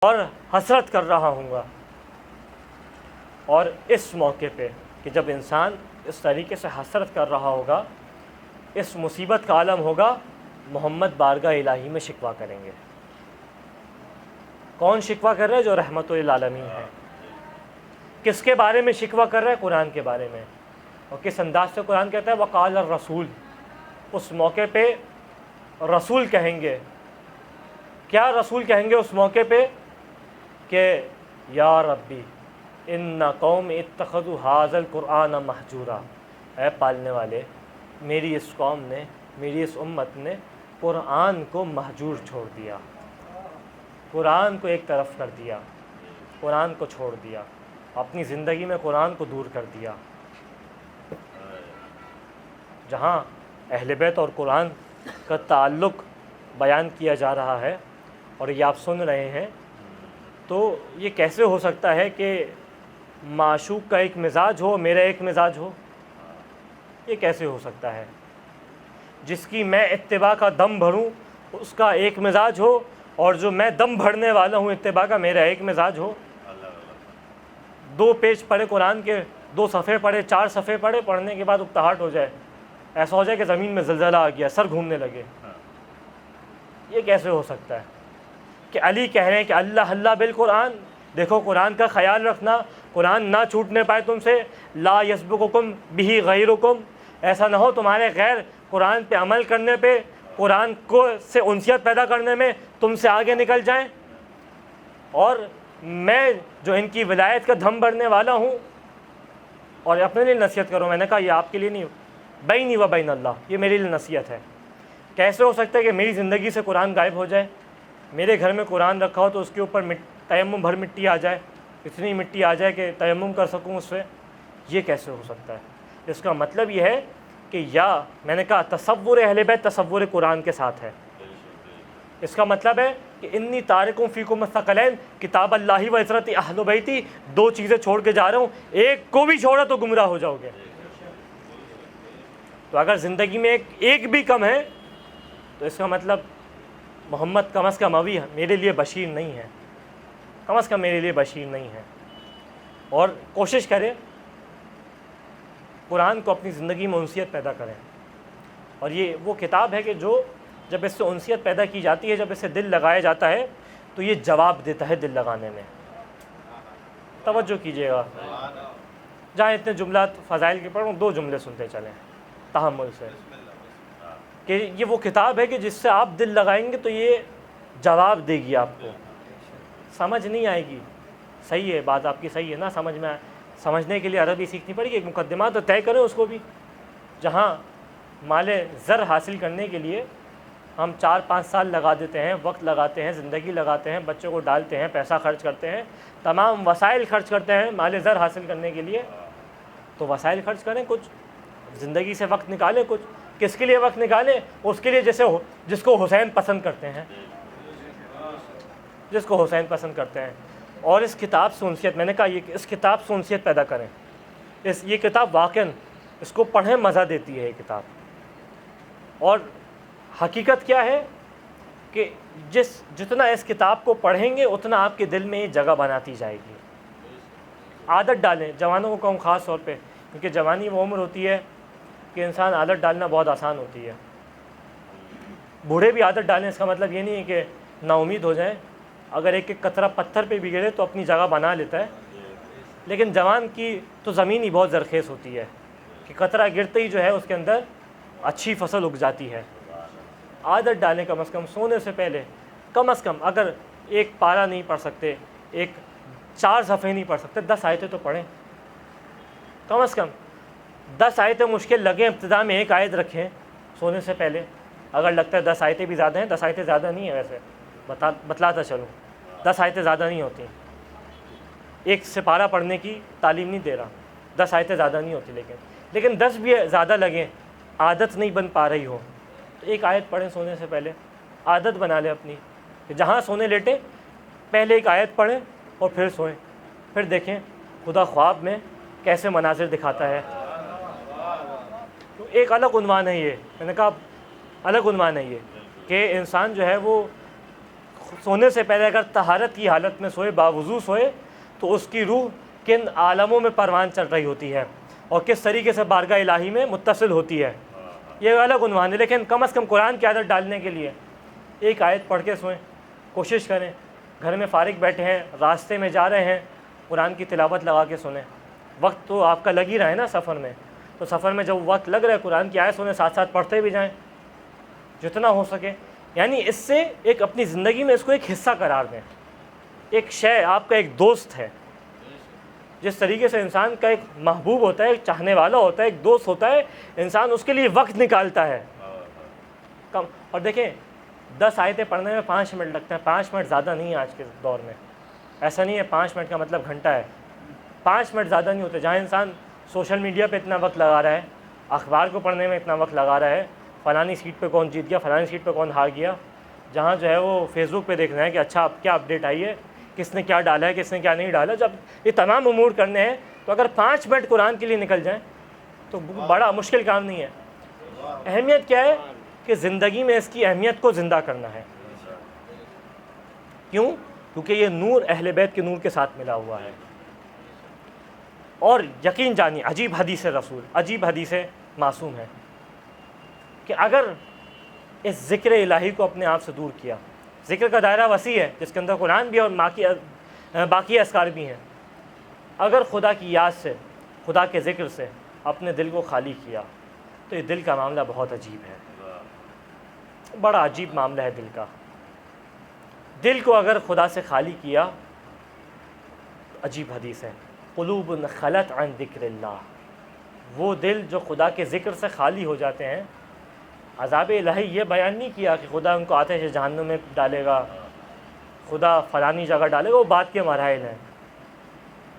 اور حسرت کر رہا ہوں گا۔ اور اس موقع پہ کہ جب انسان اس طریقے سے حسرت کر رہا ہوگا، اس مصیبت کا عالم ہوگا، محمد بارگاہ الہی میں شکوہ کریں گے۔ کون شکوہ کر رہا ہے؟ جو رحمت للعالمین ہے۔ کس کے بارے میں شکوہ کر رہا ہے؟ قرآن کے بارے میں۔ اور کس انداز سے قرآن کہتا ہے؟ وقال الرسول۔ اس موقع پہ رسول کہیں گے۔ کیا رسول کہیں گے اس موقع پہ؟ کہ یا ربی ان قوم اتخذوا ھذا القرآن مہجورا، اے پالنے والے، میری اس قوم نے، میری اس امت نے قرآن کو مہجور چھوڑ دیا، قرآن کو ایک طرف کر دیا، قرآن کو چھوڑ دیا، اپنی زندگی میں قرآن کو دور کر دیا۔ جہاں اہل بیت اور قرآن کا تعلق بیان کیا جا رہا ہے اور یہ آپ سن رہے ہیں، تو یہ کیسے ہو سکتا ہے کہ معشوق کا ایک مزاج ہو، میرا ایک مزاج ہو؟ یہ کیسے ہو سکتا ہے؟ جس کی میں اتباع کا دم بھروں اس کا ایک مزاج ہو، اور جو میں دم بھرنے والا ہوں اتباع کا، میرا ایک مزاج ہو۔ 2 پیج پڑھے قرآن کے، 2 صفحے پڑھے، 4 صفحے پڑھے، پڑھنے کے بعد اکتاہٹ ہو جائے، ایسا ہو جائے کہ زمین میں زلزلہ آ گیا، سر گھومنے لگے۔ یہ کیسے ہو سکتا ہے کہ علی کہہ رہے ہیں کہ اللہ اللہ بالقرآن، دیکھو قرآن کا خیال رکھنا، قرآن نہ چھوٹنے پائے تم سے، لا یسبقکم بہ غیرکم، ایسا نہ ہو تمہارے غیر قرآن پہ عمل کرنے پہ، قرآن کو سے انسیت پیدا کرنے میں تم سے آگے نکل جائیں۔ اور میں جو ان کی ولایت کا دھم بھرنے والا ہوں، اور اپنے لیے نصیحت کرو، میں نے کہا یہ آپ کے لیے نہیں، بینی و بین اللہ، یہ میرے لیے نصیحت ہے۔ کیسے ہو سکتا ہے کہ میری زندگی سے قرآن غائب ہو جائے؟ میرے گھر میں قرآن رکھا ہو تو اس کے اوپر تیمم بھر مٹی آ جائے، اتنی مٹی آ جائے کہ تیمم کر سکوں اس سے؟ یہ کیسے ہو سکتا ہے؟ اس کا مطلب یہ ہے کہ یا میں نے کہا تصور اہل بیت تصور قرآن کے ساتھ ہے۔ اس کا مطلب ہے کہ انی تارکم فیکم الثقلین کتاب اللہ و عترت اہل بیتی، 2 چیزیں چھوڑ کے جا رہا ہوں، ایک کو بھی چھوڑا تو گمراہ ہو جاؤ گے۔ تو اگر زندگی میں ایک بھی کم ہے تو اس کا مطلب محمد کم از کم ابھی میرے لیے بشیر نہیں ہے، کم از کم میرے لیے بشیر نہیں ہے۔ اور کوشش کریں قرآن کو اپنی زندگی میں انسیت پیدا کریں۔ اور یہ وہ کتاب ہے کہ جو جب اس سے انسیت پیدا کی جاتی ہے، جب اس سے دل لگایا جاتا ہے تو یہ جواب دیتا ہے دل لگانے میں۔ توجہ کیجیے گا، جہاں اتنے جملات فضائل کے پڑھوں، 2 جملے سنتے چلیں تحمل سے، کہ یہ وہ کتاب ہے کہ جس سے آپ دل لگائیں گے تو یہ جواب دے گی آپ کو۔ سمجھ نہیں آئے گی، صحیح ہے بات آپ کی، صحیح ہے نا، سمجھنے کے لیے عربی سیکھنی پڑے گی، ایک مقدمات تو طے کریں اس کو بھی۔ جہاں مال زر حاصل کرنے کے لیے ہم 4-5 سال لگا دیتے ہیں، وقت لگاتے ہیں، زندگی لگاتے ہیں، بچوں کو ڈالتے ہیں، پیسہ خرچ کرتے ہیں، تمام وسائل خرچ کرتے ہیں مال زر حاصل کرنے کے لیے، تو وسائل خرچ کریں، کچھ زندگی سے وقت نکالیں۔ کچھ کس کے لیے وقت نکالیں؟ اس کے لیے جس کو حسین پسند کرتے ہیں، جس کو حسین پسند کرتے ہیں۔ اور اس کتاب سے انسیت، میں نے کہا یہ اس کتاب سے انسیت پیدا کریں۔ یہ کتاب واقعاً اس کو پڑھیں، مزہ دیتی ہے یہ کتاب۔ اور حقیقت کیا ہے کہ جتنا اس کتاب کو پڑھیں گے اتنا آپ کے دل میں یہ جگہ بناتی جائے گی۔ عادت ڈالیں، جوانوں کو کہوں خاص طور پہ، کیونکہ جوانی وہ عمر ہوتی ہے کہ انسان عادت ڈالنا بہت آسان ہوتی ہے۔ بوڑھے بھی عادت ڈالیں، اس کا مطلب یہ نہیں ہے کہ نا امید ہو جائیں، اگر ایک قطرہ پتھر پہ بھی گرے تو اپنی جگہ بنا لیتا ہے، لیکن جوان کی تو زمین ہی بہت زرخیز ہوتی ہے کہ قطرہ گرتے ہی جو ہے اس کے اندر اچھی فصل اگ جاتی ہے۔ عادت ڈالیں، کم از کم سونے سے پہلے، کم از کم اگر ایک پارہ نہیں پڑھ سکتے، 4 صفحے نہیں پڑھ سکتے، 10 آیتیں تو پڑھیں، کم از کم 10 آیتیں مشکل لگیں، ابتدا میں 1 آیت رکھیں سونے سے پہلے۔ اگر لگتا ہے 10 آیتیں بھی زیادہ ہیں، 10 آیتیں زیادہ نہیں ہیں، ویسے بتلاتا چلوں 10 آیتیں زیادہ نہیں ہوتی، 1 سپارہ پڑھنے کی تعلیم نہیں دے رہا، 10 آیتیں زیادہ نہیں ہوتی، لیکن 10 بھی زیادہ لگیں، عادت نہیں بن پا رہی ہو تو 1 آیت پڑھیں سونے سے پہلے۔ عادت بنا لیں اپنی کہ جہاں سونے لیٹیں پہلے 1 آیت پڑھیں اور پھر سوئیں، پھر دیکھیں خدا خواب میں کیسے مناظر دکھاتا ہے۔ تو ایک الگ عنوان ہے یہ، میں نے کہا الگ عنوان ہے یہ، کہ انسان جو ہے وہ سونے سے پہلے اگر طہارت کی حالت میں سوئے، باوضو سوئے، تو اس کی روح کن عالموں میں پروان چل رہی ہوتی ہے اور کس طریقے سے بارگاہ الہی میں متصل ہوتی ہے، یہ الگ عنوان ہے۔ لیکن کم از کم قرآن کی عادت ڈالنے کے لیے ایک آیت پڑھ کے سوئیں، کوشش کریں۔ گھر میں فارغ بیٹھے ہیں، راستے میں جا رہے ہیں، قرآن کی تلاوت لگا کے سنیں۔ وقت تو آپ کا لگ ہی رہا ہے نا سفر میں، تو سفر میں جب وقت لگ رہا ہے قرآن کی آیت سنیں، ساتھ ساتھ پڑھتے بھی جائیں جتنا ہو سکے۔ یعنی اس سے ایک اپنی زندگی میں اس کو ایک حصہ قرار دیں۔ ایک شے آپ کا ایک دوست ہے، جس طریقے سے انسان کا ایک محبوب ہوتا ہے، ایک چاہنے والا ہوتا ہے، ایک دوست ہوتا ہے، انسان اس کے لیے وقت نکالتا ہے کم۔ اور دیکھیں 10 آیتیں پڑھنے میں 5 منٹ لگتے ہیں، 5 منٹ زیادہ نہیں ہے آج کے دور میں۔ ایسا نہیں ہے 5 منٹ کا مطلب گھنٹہ ہے، 5 منٹ زیادہ نہیں ہوتے۔ جہاں انسان سوشل میڈیا پہ اتنا وقت لگا رہا ہے، اخبار کو پڑھنے میں اتنا وقت لگا رہا ہے، فلانی سیٹ پہ کون جیت گیا، فلانی سیٹ پہ کون ہار گیا، جہاں جو ہے وہ فیس بک پہ دیکھنا ہے کہ اچھا اب کیا اپڈیٹ آئی ہے، کس نے کیا ڈالا ہے، کس نے کیا نہیں ڈالا۔ جب یہ تمام امور کرنے ہیں تو اگر 5 منٹ قرآن کے لیے نکل جائیں تو بڑا مشکل کام نہیں ہے۔ اہمیت کیا ہے کہ زندگی میں اس کی اہمیت کو زندہ کرنا ہے۔ کیوں؟ کیونکہ یہ نور اہل بیت کے نور کے ساتھ ملا ہوا ہے۔ اور یقین جانی عجیب حدیث رسول، عجیب حدیث معصوم ہے کہ اگر اس ذکر الہی کو اپنے آپ سے دور کیا، ذکر کا دائرہ وسیع ہے جس کے اندر قرآن بھی اور باقی اذکار بھی ہیں، اگر خدا کی یاد سے، خدا کے ذکر سے اپنے دل کو خالی کیا تو یہ دل کا معاملہ بہت عجیب ہے، بڑا عجیب معاملہ ہے دل کا۔ دل کو اگر خدا سے خالی کیا، عجیب حدیث ہے، قلوب خلت عن ذکر اللہ، وہ دل جو خدا کے ذکر سے خالی ہو جاتے ہیں۔ عذاب الہی یہ بیان نہیں کیا کہ خدا ان کو آتش جہنم میں ڈالے گا، خدا فلانی جگہ ڈالے گا، وہ بات کے مراحل ہیں۔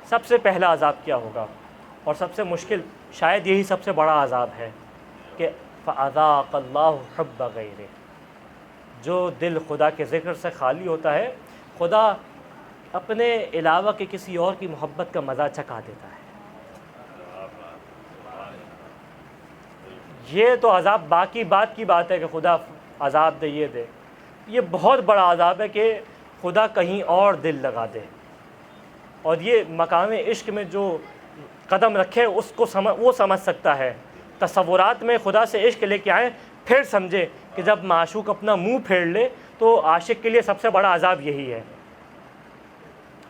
سب سے پہلا عذاب کیا ہوگا اور سب سے مشکل، شاید یہی سب سے بڑا عذاب ہے کہ فَأَذَاقَ اللَّهُ حُبَّ غَيْرِهِ، جو دل خدا کے ذکر سے خالی ہوتا ہے، خدا اپنے علاوہ کے کسی اور کی محبت کا مزہ چکھا دیتا ہے۔ یہ تو عذاب باقی بات کی بات ہے کہ خدا عذاب دے، یہ دے، یہ بہت بڑا عذاب ہے کہ خدا کہیں اور دل لگا دے، اور یہ مقام عشق میں جو قدم رکھے اس کو وہ سمجھ سکتا ہے۔ تصورات میں خدا سے عشق لے کے آئیں، پھر سمجھے کہ جب معشوق اپنا منہ پھیر لے تو عاشق کے لیے سب سے بڑا عذاب یہی ہے۔